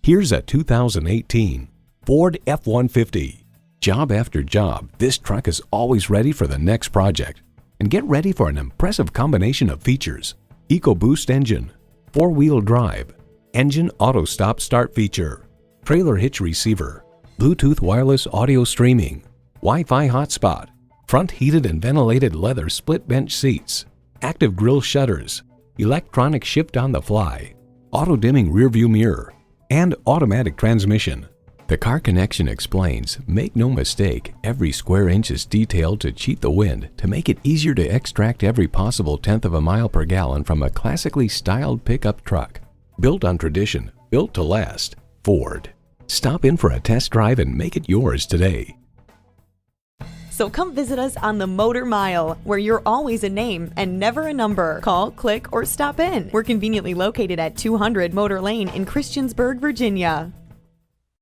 Here's a 2018 Ford F-150. Job after job, this truck is always ready for the next project. And get ready for an impressive combination of features: EcoBoost engine, 4-wheel drive, engine auto stop start feature, trailer hitch receiver, Bluetooth wireless audio streaming, Wi-Fi hotspot, front heated and ventilated leather split bench seats, active grille shutters, electronic shift on the fly, auto dimming rearview mirror, and automatic transmission. The Car Connection explains, make no mistake, every square inch is detailed to cheat the wind to make it easier to extract every possible tenth of a mile per gallon from a classically styled pickup truck. Built on tradition, built to last. Ford. Stop in for a test drive and make it yours today. So come visit us on the Motor Mile, where you're always a name and never a number. Call, click, or stop in. We're conveniently located at 200 Motor Lane in Christiansburg, Virginia.